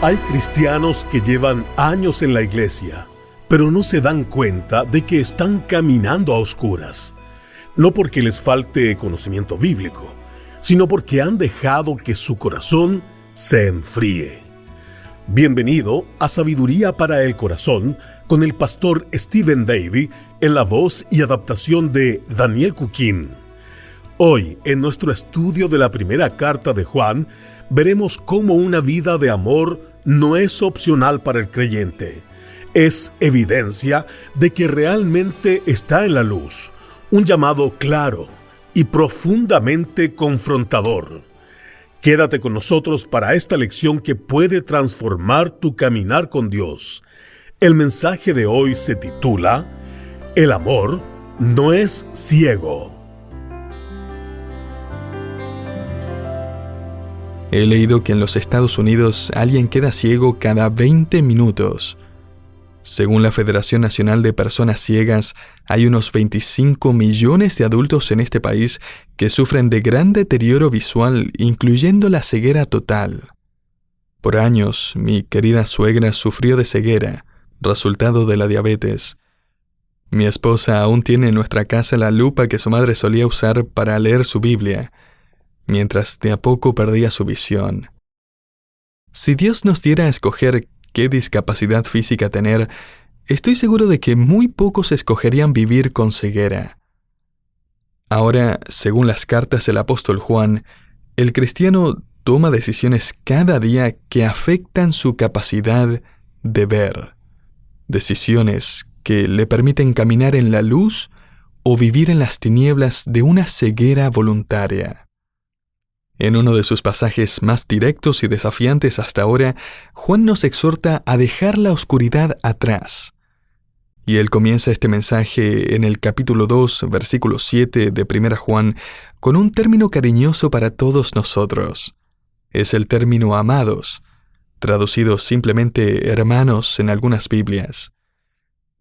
Hay cristianos que llevan años en la iglesia, pero no se dan cuenta de que están caminando a oscuras. No porque les falte conocimiento bíblico, sino porque han dejado que su corazón se enfríe. Bienvenido a Sabiduría para el Corazón con el pastor Stephen Davey en la voz y adaptación de Daniel Cuquín. Hoy, en nuestro estudio de la primera carta de Juan, veremos cómo una vida de amor no es opcional para el creyente. Es evidencia de que realmente está en la luz, un llamado claro y profundamente confrontador. Quédate con nosotros para esta lección que puede transformar tu caminar con Dios. El mensaje de hoy se titula El amor no es ciego. He leído que en los Estados Unidos alguien queda ciego cada 20 minutos. Según la Federación Nacional de Personas Ciegas, hay unos 25 millones de adultos en este país que sufren de gran deterioro visual, incluyendo la ceguera total. Por años, mi querida suegra sufrió de ceguera, resultado de la diabetes. Mi esposa aún tiene en nuestra casa la lupa que su madre solía usar para leer su Biblia, mientras de a poco perdía su visión. Si Dios nos diera a escoger qué discapacidad física tener, estoy seguro de que muy pocos escogerían vivir con ceguera. Ahora, según las cartas del apóstol Juan, el cristiano toma decisiones cada día que afectan su capacidad de ver. Decisiones que le permiten caminar en la luz o vivir en las tinieblas de una ceguera voluntaria. En uno de sus pasajes más directos y desafiantes hasta ahora, Juan nos exhorta a dejar la oscuridad atrás. Y él comienza este mensaje en el capítulo 2, versículo 7 de 1 Juan, con un término cariñoso para todos nosotros. Es el término amados, traducido simplemente hermanos en algunas Biblias.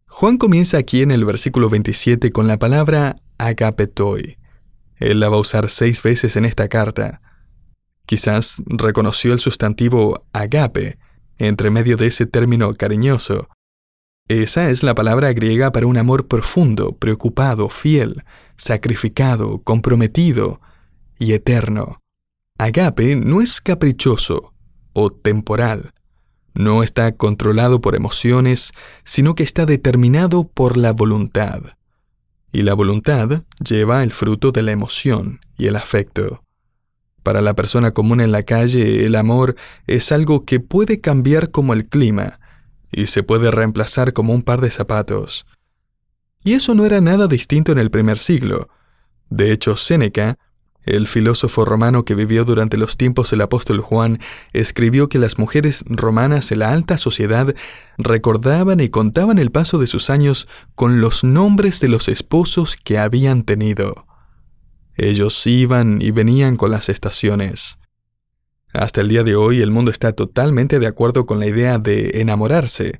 Juan comienza aquí en el versículo 27 con la palabra agapetoi. Él la va a usar 6 veces en esta carta. Quizás reconoció el sustantivo agape entre medio de ese término cariñoso. Esa es la palabra griega para un amor profundo, preocupado, fiel, sacrificado, comprometido y eterno. Agape no es caprichoso o temporal. No está controlado por emociones, sino que está determinado por la voluntad. Y la voluntad lleva el fruto de la emoción y el afecto. Para la persona común en la calle, el amor es algo que puede cambiar como el clima y se puede reemplazar como un par de zapatos. Y eso no era nada distinto en el primer siglo. De hecho, Séneca, el filósofo romano que vivió durante los tiempos del apóstol Juan, escribió que las mujeres romanas en la alta sociedad recordaban y contaban el paso de sus años con los nombres de los esposos que habían tenido. Ellos iban y venían con las estaciones. Hasta el día de hoy el mundo está totalmente de acuerdo con la idea de enamorarse,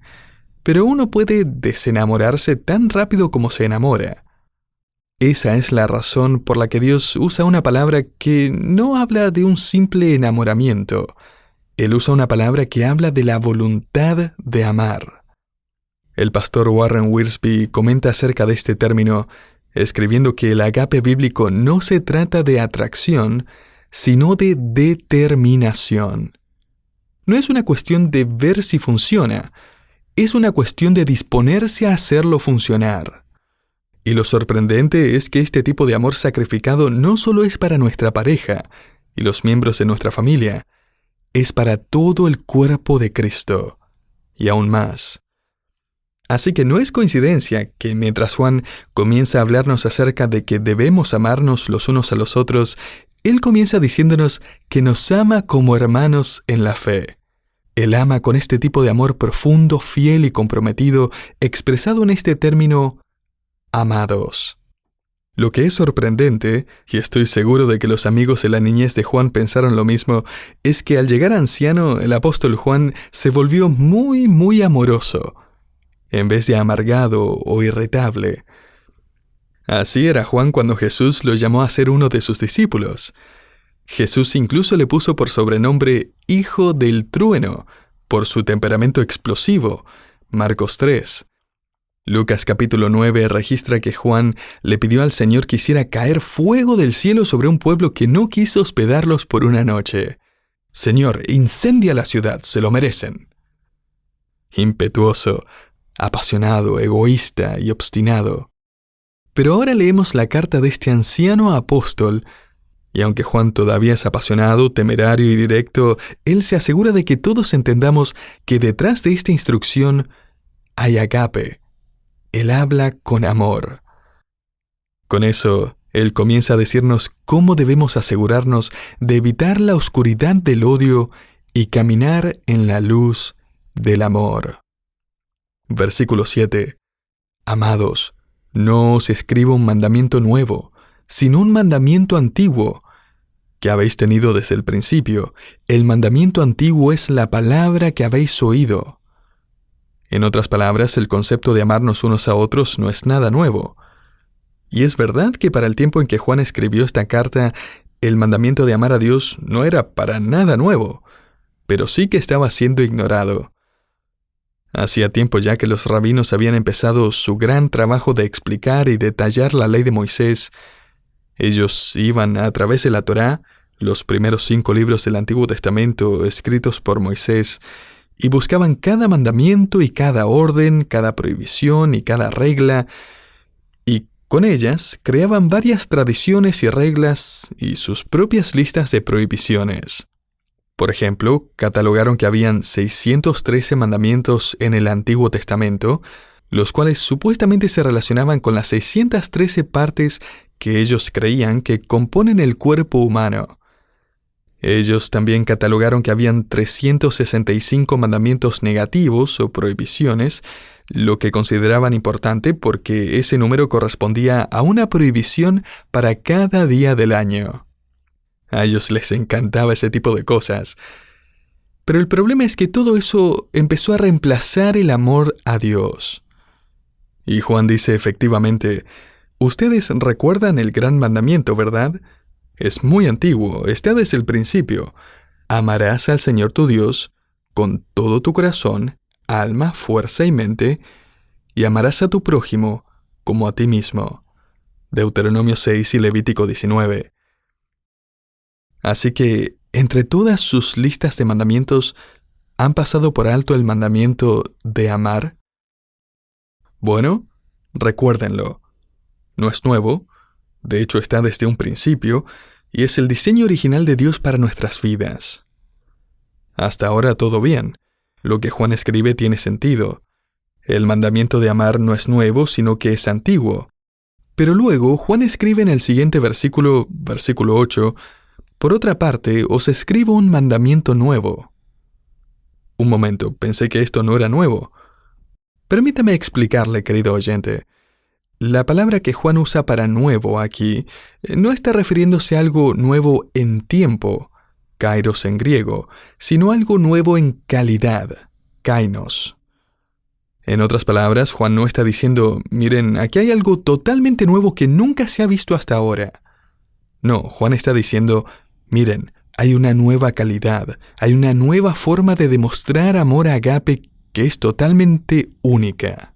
pero uno puede desenamorarse tan rápido como se enamora. Esa es la razón por la que Dios usa una palabra que no habla de un simple enamoramiento. Él usa una palabra que habla de la voluntad de amar. El pastor Warren Wiersbe comenta acerca de este término, escribiendo que el agape bíblico no se trata de atracción, sino de determinación. No es una cuestión de ver si funciona, es una cuestión de disponerse a hacerlo funcionar. Y lo sorprendente es que este tipo de amor sacrificado no solo es para nuestra pareja y los miembros de nuestra familia, es para todo el cuerpo de Cristo, y aún más. Así que no es coincidencia que mientras Juan comienza a hablarnos acerca de que debemos amarnos los unos a los otros, él comienza diciéndonos que nos ama como hermanos en la fe. Él ama con este tipo de amor profundo, fiel y comprometido, expresado en este término, amados. Lo que es sorprendente, y estoy seguro de que los amigos de la niñez de Juan pensaron lo mismo, es que al llegar anciano, el apóstol Juan se volvió muy amoroso, en vez de amargado o irritable. Así era Juan cuando Jesús lo llamó a ser uno de sus discípulos. Jesús incluso le puso por sobrenombre Hijo del Trueno, por su temperamento explosivo, Marcos 3. Lucas capítulo 9 registra que Juan le pidió al Señor que hiciera caer fuego del cielo sobre un pueblo que no quiso hospedarlos por una noche. Señor, incendia la ciudad, se lo merecen. Impetuoso, apasionado, egoísta y obstinado. Pero ahora leemos la carta de este anciano apóstol, y aunque Juan todavía es apasionado, temerario y directo, él se asegura de que todos entendamos que detrás de esta instrucción hay agape. Él habla con amor. Con eso, él comienza a decirnos cómo debemos asegurarnos de evitar la oscuridad del odio y caminar en la luz del amor. Versículo 7. Amados, no os escribo un mandamiento nuevo, sino un mandamiento antiguo, que habéis tenido desde el principio. El mandamiento antiguo es la palabra que habéis oído. En otras palabras, el concepto de amarnos unos a otros no es nada nuevo. Y es verdad que para el tiempo en que Juan escribió esta carta, el mandamiento de amar a Dios no era para nada nuevo, pero sí que estaba siendo ignorado. Hacía tiempo ya que los rabinos habían empezado su gran trabajo de explicar y detallar la ley de Moisés. Ellos iban a través de la Torá, los primeros 5 libros del Antiguo Testamento escritos por Moisés, y buscaban cada mandamiento y cada orden, cada prohibición y cada regla, y con ellas creaban varias tradiciones y reglas y sus propias listas de prohibiciones. Por ejemplo, catalogaron que habían 613 mandamientos en el Antiguo Testamento, los cuales supuestamente se relacionaban con las 613 partes que ellos creían que componen el cuerpo humano. Ellos también catalogaron que habían 365 mandamientos negativos o prohibiciones, lo que consideraban importante porque ese número correspondía a una prohibición para cada día del año. A ellos les encantaba ese tipo de cosas. Pero el problema es que todo eso empezó a reemplazar el amor a Dios. Y Juan dice efectivamente, ustedes recuerdan el gran mandamiento, ¿verdad? Es muy antiguo, está desde el principio. Amarás al Señor tu Dios con todo tu corazón, alma, fuerza y mente, y amarás a tu prójimo como a ti mismo. Deuteronomio 6 y Levítico 19. Así que, entre todas sus listas de mandamientos, ¿han pasado por alto el mandamiento de amar? Bueno, recuérdenlo. No es nuevo, de hecho está desde un principio, y es el diseño original de Dios para nuestras vidas. Hasta ahora todo bien. Lo que Juan escribe tiene sentido. El mandamiento de amar no es nuevo, sino que es antiguo. Pero luego, Juan escribe en el siguiente versículo 8, por otra parte, os escribo un mandamiento nuevo. Un momento, pensé que esto no era nuevo. Permítame explicarle, querido oyente. La palabra que Juan usa para nuevo aquí no está refiriéndose a algo nuevo en tiempo, kairos en griego, sino algo nuevo en calidad, kainos. En otras palabras, Juan no está diciendo, miren, aquí hay algo totalmente nuevo que nunca se ha visto hasta ahora. No, Juan está diciendo, miren, hay una nueva calidad, hay una nueva forma de demostrar amor agape que es totalmente única.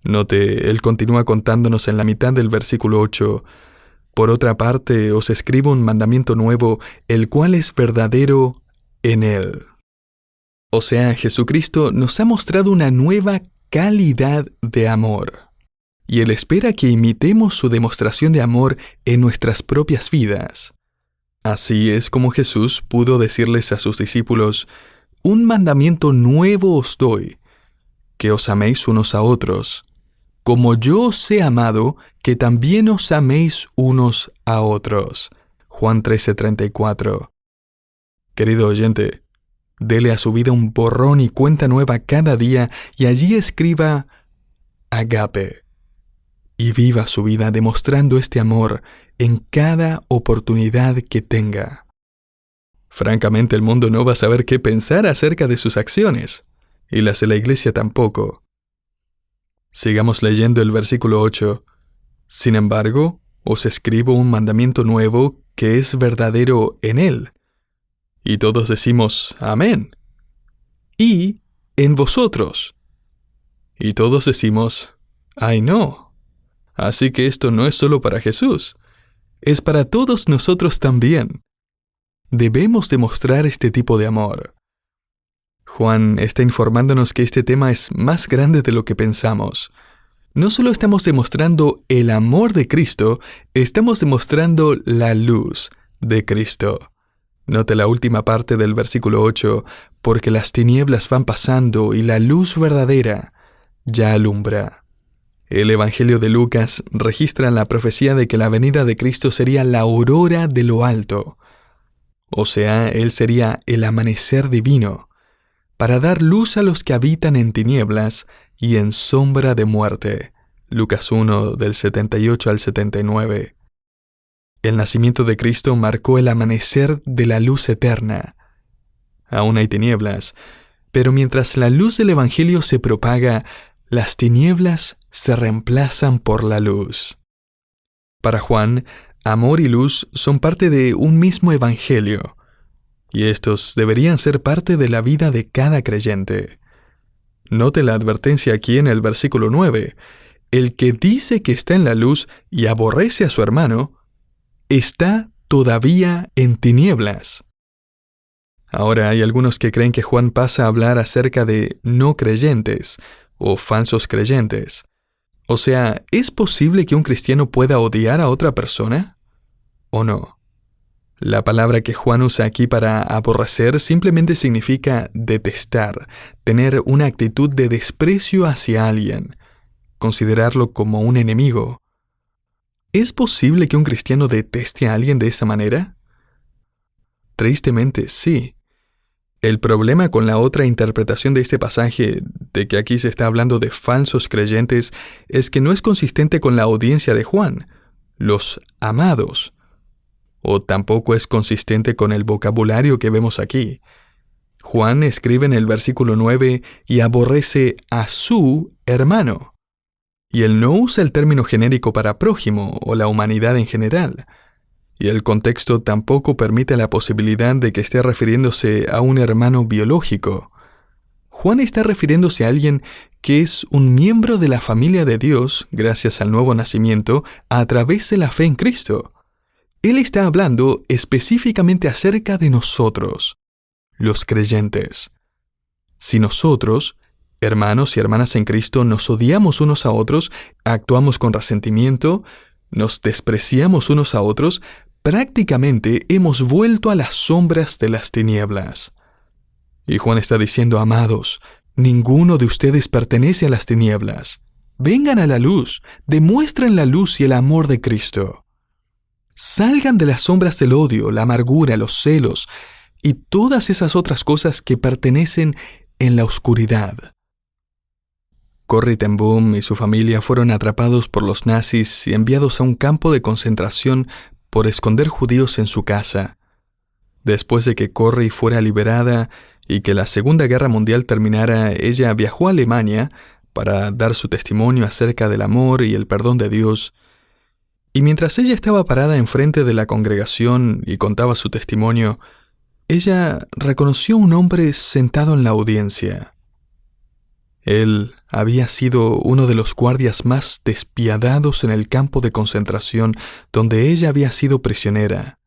Note, él continúa contándonos en la mitad del versículo 8, por otra parte os escribo un mandamiento nuevo, el cual es verdadero en él. O sea, Jesucristo nos ha mostrado una nueva calidad de amor. Y Él espera que imitemos su demostración de amor en nuestras propias vidas. Así es como Jesús pudo decirles a sus discípulos, un mandamiento nuevo os doy, que os améis unos a otros, como yo os he amado, que también os améis unos a otros. Juan 13:34. Querido oyente, dele a su vida un borrón y cuenta nueva cada día y allí escriba agape. Y viva su vida demostrando este amor en cada oportunidad que tenga. Francamente, el mundo no va a saber qué pensar acerca de sus acciones, y las de la iglesia tampoco. Sigamos leyendo el versículo 8. Sin embargo, os escribo un mandamiento nuevo que es verdadero en él. Y todos decimos, amén. y en vosotros. Y todos decimos, ¡ay no! Así que esto no es solo para Jesús, es para todos nosotros también. Debemos demostrar este tipo de amor. Juan está informándonos que este tema es más grande de lo que pensamos. No solo estamos demostrando el amor de Cristo, estamos demostrando la luz de Cristo. Note la última parte del versículo 8, porque las tinieblas van pasando y la luz verdadera ya alumbra. El Evangelio de Lucas registra la profecía de que la venida de Cristo sería la aurora de lo alto. O sea, Él sería el amanecer divino, para dar luz a los que habitan en tinieblas y en sombra de muerte. Lucas 1, del 78 al 79. El nacimiento de Cristo marcó el amanecer de la luz eterna. Aún hay tinieblas, pero mientras la luz del Evangelio se propaga, las tinieblas se reemplazan por la luz. Para Juan, amor y luz son parte de un mismo Evangelio, y estos deberían ser parte de la vida de cada creyente. Note la advertencia aquí en el versículo 9. El que dice que está en la luz y aborrece a su hermano, está todavía en tinieblas. Ahora hay algunos que creen que Juan pasa a hablar acerca de no creyentes o falsos creyentes. O sea, ¿es posible que un cristiano pueda odiar a otra persona? ¿O no? La palabra que Juan usa aquí para aborrecer simplemente significa detestar, tener una actitud de desprecio hacia alguien, considerarlo como un enemigo. ¿Es posible que un cristiano deteste a alguien de esa manera? Tristemente, sí. El problema con la otra interpretación de este pasaje, de que aquí se está hablando de falsos creyentes, es que no es consistente con la audiencia de Juan, los amados, o tampoco es consistente con el vocabulario que vemos aquí. Juan escribe en el versículo 9, y aborrece a su hermano. Y él no usa el término genérico para prójimo o la humanidad en general. Y el contexto tampoco permite la posibilidad de que esté refiriéndose a un hermano biológico. Juan está refiriéndose a alguien que es un miembro de la familia de Dios gracias al nuevo nacimiento a través de la fe en Cristo. Él está hablando específicamente acerca de nosotros, los creyentes. Si nosotros, hermanos y hermanas en Cristo, nos odiamos unos a otros, actuamos con resentimiento, nos despreciamos unos a otros, prácticamente hemos vuelto a las sombras de las tinieblas. Y Juan está diciendo, amados, ninguno de ustedes pertenece a las tinieblas. Vengan a la luz, demuestren la luz y el amor de Cristo. Salgan de las sombras del odio, la amargura, los celos y todas esas otras cosas que pertenecen en la oscuridad. Corrie ten Boom y su familia fueron atrapados por los nazis y enviados a un campo de concentración por esconder judíos en su casa. Después de que Corrie fuera liberada y que la Segunda Guerra Mundial terminara, ella viajó a Alemania para dar su testimonio acerca del amor y el perdón de Dios. Y mientras ella estaba parada enfrente de la congregación y contaba su testimonio, ella reconoció a un hombre sentado en la audiencia. Él había sido uno de los guardias más despiadados en el campo de concentración donde ella había sido prisionera,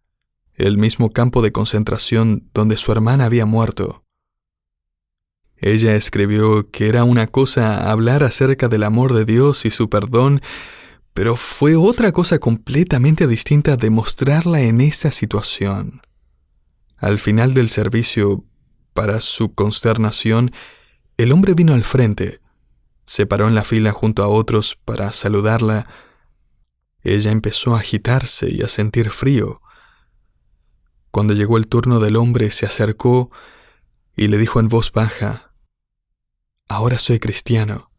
el mismo campo de concentración donde su hermana había muerto. Ella escribió que era una cosa hablar acerca del amor de Dios y su perdón, pero fue otra cosa completamente distinta demostrarla en esa situación. Al final del servicio, para su consternación, el hombre vino al frente, se paró en la fila junto a otros para saludarla. Ella empezó a agitarse y a sentir frío. Cuando llegó el turno del hombre, se acercó y le dijo en voz baja, «Ahora soy cristiano.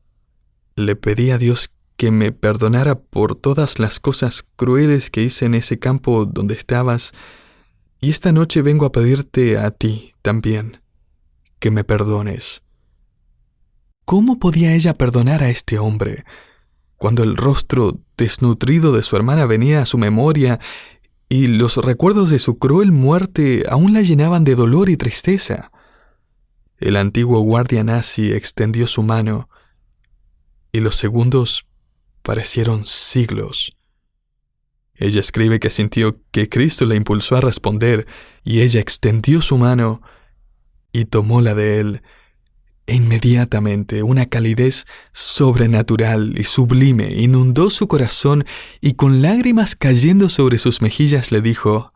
Le pedí a Dios que me perdonara por todas las cosas crueles que hice en ese campo donde estabas, y esta noche vengo a pedirte a ti también que me perdones». ¿Cómo podía ella perdonar a este hombre cuando el rostro desnutrido de su hermana venía a su memoria y los recuerdos de su cruel muerte aún la llenaban de dolor y tristeza? el antiguo guardia nazi extendió su mano y los segundos parecieron siglos. Ella escribe que sintió que Cristo la impulsó a responder y ella extendió su mano y tomó la de él. E inmediatamente una calidez sobrenatural y sublime inundó su corazón y con lágrimas cayendo sobre sus mejillas le dijo: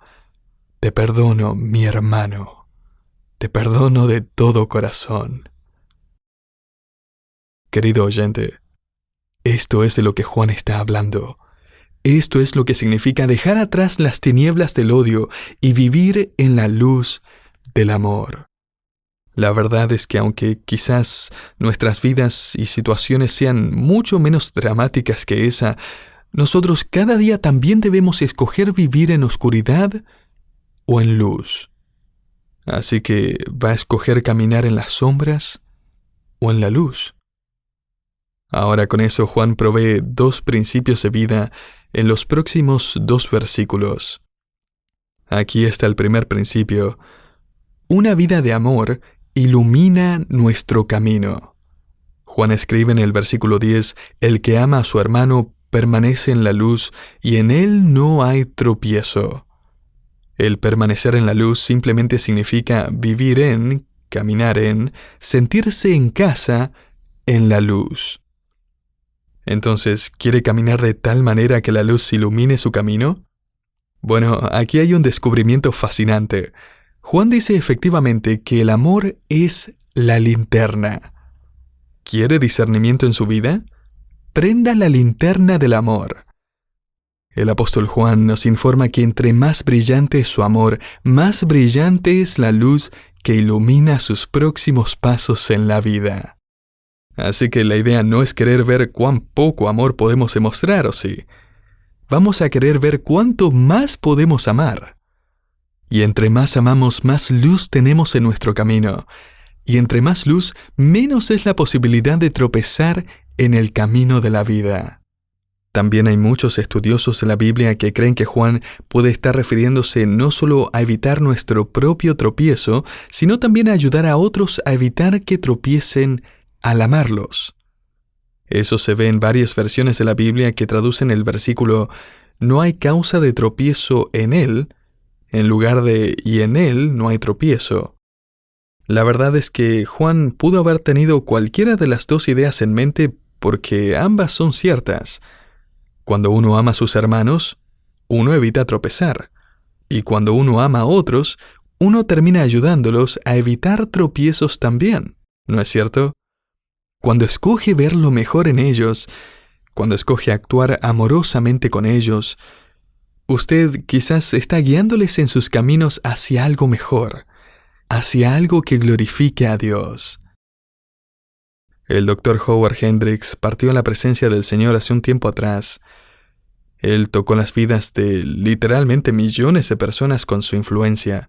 «Te perdono, mi hermano, te perdono de todo corazón». Querido oyente, esto es de lo que Juan está hablando. Esto es lo que significa dejar atrás las tinieblas del odio y vivir en la luz del amor. La verdad es que aunque quizás nuestras vidas y situaciones sean mucho menos dramáticas que esa, nosotros cada día también debemos escoger vivir en oscuridad o en luz. Así que, ¿va a escoger caminar en las sombras o en la luz? Ahora con eso Juan provee 2 principios de vida en los próximos 2 versículos. Aquí está el primer principio. Una vida de amor ilumina nuestro camino. Juan escribe en el versículo 10, «El que ama a su hermano permanece en la luz y en él no hay tropiezo». El permanecer en la luz simplemente significa vivir en, caminar en, sentirse en casa en la luz. Entonces, ¿quiere caminar de tal manera que la luz ilumine su camino? Bueno, aquí hay un descubrimiento fascinante. Juan dice efectivamente que el amor es la linterna. ¿Quiere discernimiento en su vida? Prenda la linterna del amor. El apóstol Juan nos informa que entre más brillante es su amor, más brillante es la luz que ilumina sus próximos pasos en la vida. Así que la idea no es querer ver cuán poco amor podemos demostrar, ¿o sí? Vamos a querer ver cuánto más podemos amar. Y entre más amamos, más luz tenemos en nuestro camino. Y entre más luz, menos es la posibilidad de tropezar en el camino de la vida. También hay muchos estudiosos de la Biblia que creen que Juan puede estar refiriéndose no solo a evitar nuestro propio tropiezo, sino también a ayudar a otros a evitar que tropiecen al amarlos. Eso se ve en varias versiones de la Biblia que traducen el versículo «No hay causa de tropiezo en él», en lugar de «y en él no hay tropiezo». La verdad es que Juan pudo haber tenido cualquiera de las 2 ideas en mente porque ambas son ciertas. Cuando uno ama a sus hermanos, uno evita tropezar. Y cuando uno ama a otros, uno termina ayudándolos a evitar tropiezos también, ¿no es cierto? Cuando escoge ver lo mejor en ellos, cuando escoge actuar amorosamente con ellos, usted quizás está guiándoles en sus caminos hacia algo mejor, hacia algo que glorifique a Dios. El Dr. Howard Hendricks partió a la presencia del Señor hace un tiempo atrás. Él tocó las vidas de literalmente millones de personas con su influencia.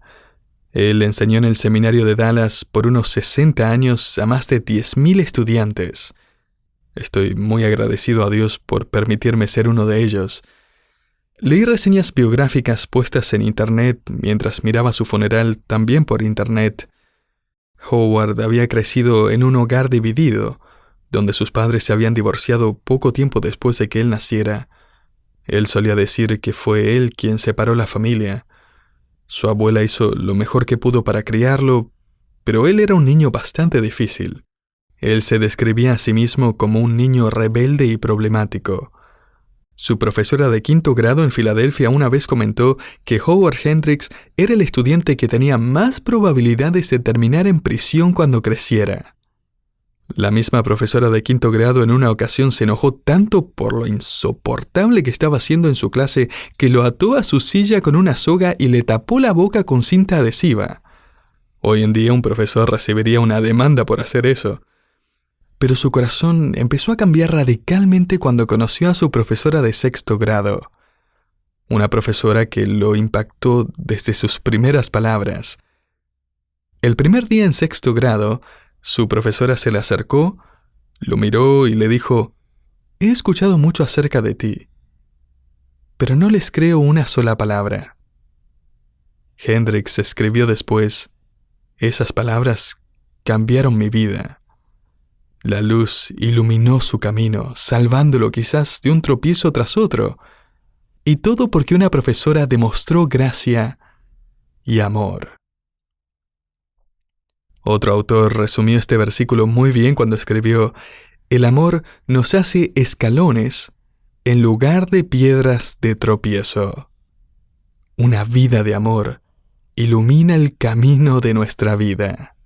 Él enseñó en el seminario de Dallas por unos 60 años a más de 10,000 estudiantes. Estoy muy agradecido a Dios por permitirme ser uno de ellos. Leí reseñas biográficas puestas en Internet mientras miraba su funeral también por Internet. Howard había crecido en un hogar dividido, donde sus padres se habían divorciado poco tiempo después de que él naciera. Él solía decir que fue él quien separó la familia. Su abuela hizo lo mejor que pudo para criarlo, pero él era un niño bastante difícil. Él se describía a sí mismo como un niño rebelde y problemático. Su profesora de 5º grado en Filadelfia una vez comentó que Howard Hendricks era el estudiante que tenía más probabilidades de terminar en prisión cuando creciera. La misma profesora de 5º grado en una ocasión se enojó tanto por lo insoportable que estaba haciendo en su clase que lo ató a su silla con una soga y le tapó la boca con cinta adhesiva. Hoy en día un profesor recibiría una demanda por hacer eso. Pero su corazón empezó a cambiar radicalmente cuando conoció a su profesora de 6º grado. Una profesora que lo impactó desde sus primeras palabras. El primer día en 6º grado, su profesora se le acercó, lo miró y le dijo: «He escuchado mucho acerca de ti, pero no les creo una sola palabra». Hendricks escribió después: «Esas palabras cambiaron mi vida. La luz iluminó su camino, salvándolo quizás de un tropiezo tras otro, y todo porque una profesora demostró gracia y amor. Otro autor resumió este versículo muy bien cuando escribió: el amor nos hace escalones en lugar de piedras de tropiezo. Una vida de amor ilumina el camino de nuestra vida.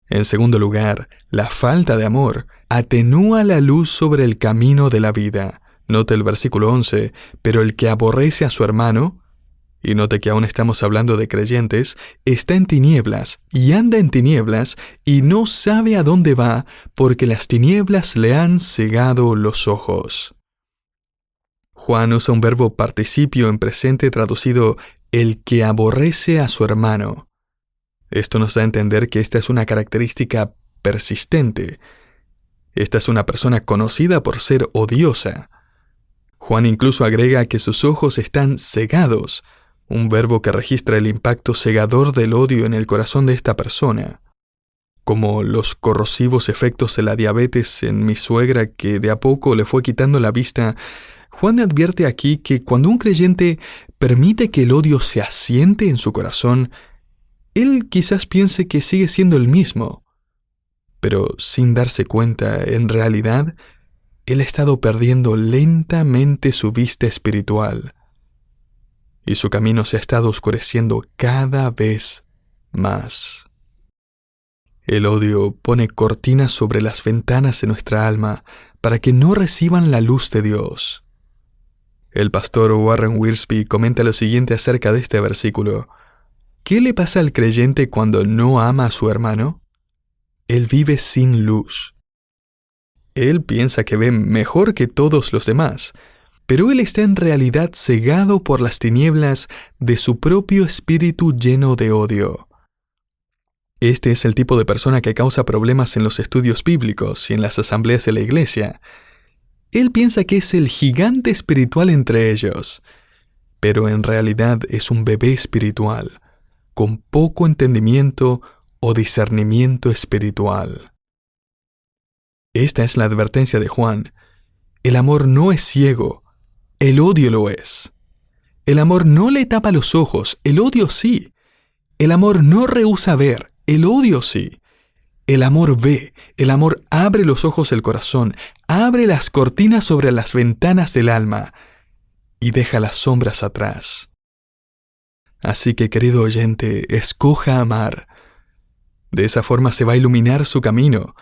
En segundo lugar, la falta de amor atenúa la luz sobre el camino de la vida. Note el versículo 11, pero el que aborrece a su hermano, y note que aún estamos hablando de creyentes, está en tinieblas y anda en tinieblas y no sabe a dónde va porque las tinieblas le han cegado los ojos. Juan usa un verbo participio en presente traducido el que aborrece a su hermano. Esto nos da a entender que esta es una característica persistente. Esta es una persona conocida por ser odiosa. Juan incluso agrega que sus ojos están cegados, un verbo que registra el impacto cegador del odio en el corazón de esta persona. Como los corrosivos efectos de la diabetes en mi suegra que de a poco le fue quitando la vista, Juan advierte aquí que cuando un creyente permite que el odio se asiente en su corazón, él quizás piense que sigue siendo el mismo, pero sin darse cuenta, en realidad, él ha estado perdiendo lentamente su vista espiritual, y su camino se ha estado oscureciendo cada vez más. El odio pone cortinas sobre las ventanas de nuestra alma para que no reciban la luz de Dios. El pastor Warren Wiersbe comenta lo siguiente acerca de este versículo: ¿qué le pasa al creyente cuando no ama a su hermano? Él vive sin luz. Él piensa que ve mejor que todos los demás, pero él está en realidad cegado por las tinieblas de su propio espíritu lleno de odio. Este es el tipo de persona que causa problemas en los estudios bíblicos y en las asambleas de la iglesia. Él piensa que es el gigante espiritual entre ellos, pero en realidad es un bebé espiritual, con poco entendimiento o discernimiento espiritual. Esta es la advertencia de Juan. El amor no es ciego, el odio lo es. El amor no le tapa los ojos, el odio sí. El amor no rehúsa ver, el odio sí. El amor ve, el amor abre los ojos del corazón, abre las cortinas sobre las ventanas del alma y deja las sombras atrás. Así que, querido oyente, escoja amar. De esa forma se va a iluminar su camino.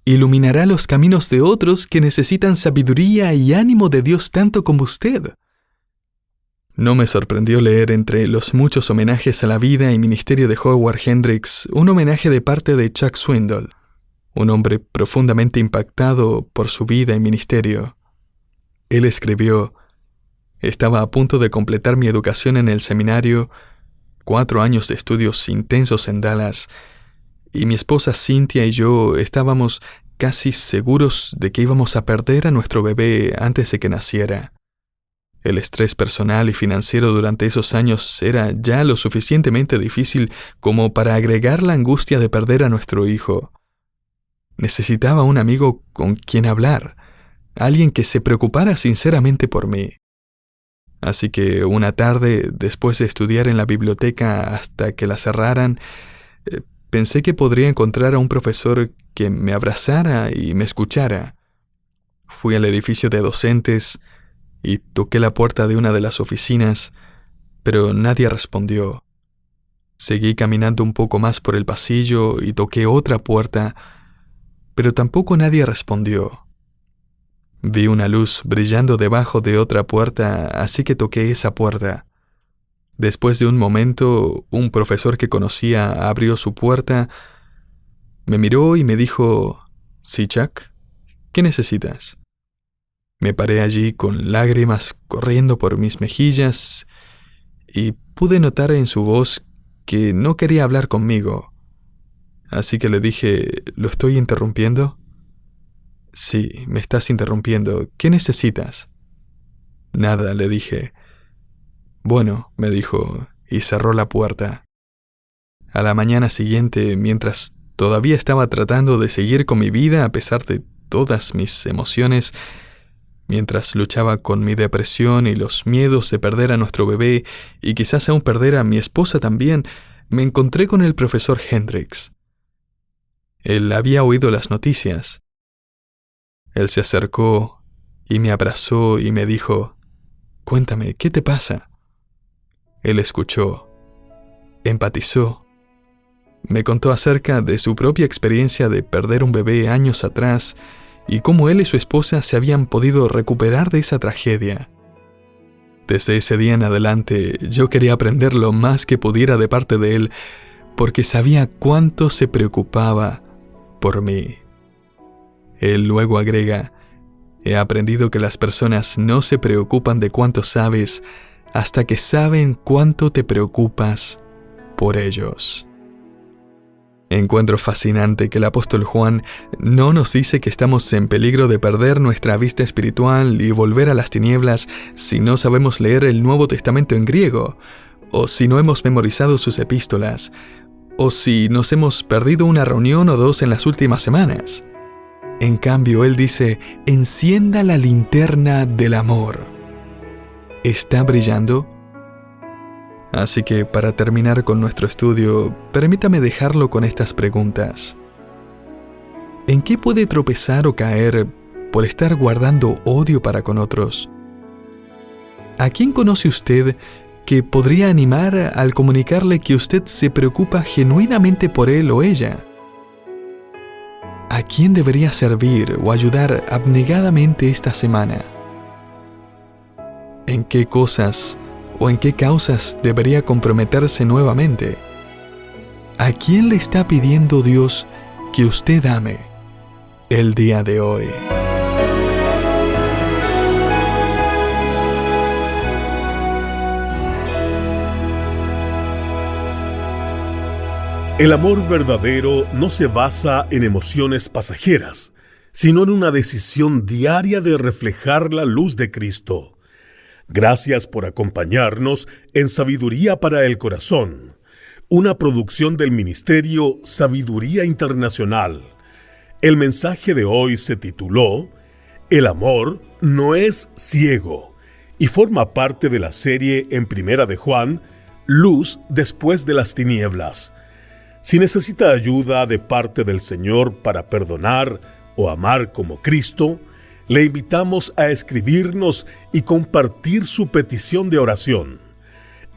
Iluminará los caminos de otros que necesitan sabiduría y ánimo de Dios tanto como usted. No me sorprendió leer entre los muchos homenajes a la vida y ministerio de Howard Hendricks un homenaje de parte de Chuck Swindoll, un hombre profundamente impactado por su vida y ministerio. Él escribió: estaba a punto de completar mi educación en el seminario, 4 años de estudios intensos en Dallas, y mi esposa Cynthia y yo estábamos casi seguros de que íbamos a perder a nuestro bebé antes de que naciera. El estrés personal y financiero durante esos años era ya lo suficientemente difícil como para agregar la angustia de perder a nuestro hijo. Necesitaba un amigo con quien hablar, alguien que se preocupara sinceramente por mí. Así que una tarde, después de estudiar en la biblioteca hasta que la cerraran, pensé que podría encontrar a un profesor que me abrazara y me escuchara. Fui al edificio de docentes y toqué la puerta de una de las oficinas, pero nadie respondió. Seguí caminando un poco más por el pasillo y toqué otra puerta, pero tampoco nadie respondió. Vi una luz brillando debajo de otra puerta, así que toqué esa puerta. Después de un momento, un profesor que conocía abrió su puerta, me miró y me dijo: «¿Sí, Chuck? ¿Qué necesitas?». Me paré allí con lágrimas corriendo por mis mejillas y pude notar en su voz que no quería hablar conmigo. Así que le dije: «¿Lo estoy interrumpiendo?». «Sí, me estás interrumpiendo. ¿Qué necesitas?». «Nada», le dije. «Bueno», me dijo, y cerró la puerta. A la mañana siguiente, mientras todavía estaba tratando de seguir con mi vida a pesar de todas mis emociones, mientras luchaba con mi depresión y los miedos de perder a nuestro bebé y quizás aún perder a mi esposa también, me encontré con el profesor Hendricks. Él había oído las noticias. Él se acercó y me abrazó y me dijo: «Cuéntame, ¿qué te pasa?». Él escuchó, empatizó, me contó acerca de su propia experiencia de perder un bebé años atrás y cómo él y su esposa se habían podido recuperar de esa tragedia. Desde ese día en adelante, yo quería aprender lo más que pudiera de parte de él, porque sabía cuánto se preocupaba por mí. Él luego agrega: «He aprendido que las personas no se preocupan de cuánto sabes hasta que saben cuánto te preocupas por ellos». Encuentro fascinante que el apóstol Juan no nos dice que estamos en peligro de perder nuestra vista espiritual y volver a las tinieblas si no sabemos leer el Nuevo Testamento en griego, o si no hemos memorizado sus epístolas, o si nos hemos perdido una reunión o dos en las últimas semanas. En cambio, él dice: «Encienda la linterna del amor». ¿Está brillando? Así que, para terminar con nuestro estudio, permítame dejarlo con estas preguntas. ¿En qué puede tropezar o caer por estar guardando odio para con otros? ¿A quién conoce usted que podría animar al comunicarle que usted se preocupa genuinamente por él o ella? ¿A quién debería servir o ayudar abnegadamente esta semana? ¿En qué cosas o en qué causas debería comprometerse nuevamente? ¿A quién le está pidiendo Dios que usted ame el día de hoy? El amor verdadero no se basa en emociones pasajeras, sino en una decisión diaria de reflejar la luz de Cristo. Gracias por acompañarnos en Sabiduría para el Corazón, una producción del Ministerio Sabiduría Internacional. El mensaje de hoy se tituló «El amor no es ciego» y forma parte de la serie en Primera de Juan, Luz después de las tinieblas. Si necesita ayuda de parte del Señor para perdonar o amar como Cristo, le invitamos a escribirnos y compartir su petición de oración.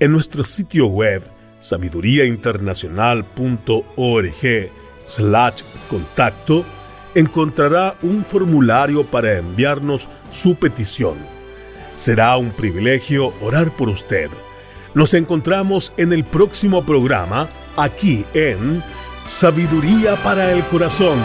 En nuestro sitio web, sabiduriainternacional.org/contacto, encontrará un formulario para enviarnos su petición. Será un privilegio orar por usted. Nos encontramos en el próximo programa, aquí en Sabiduría para el Corazón.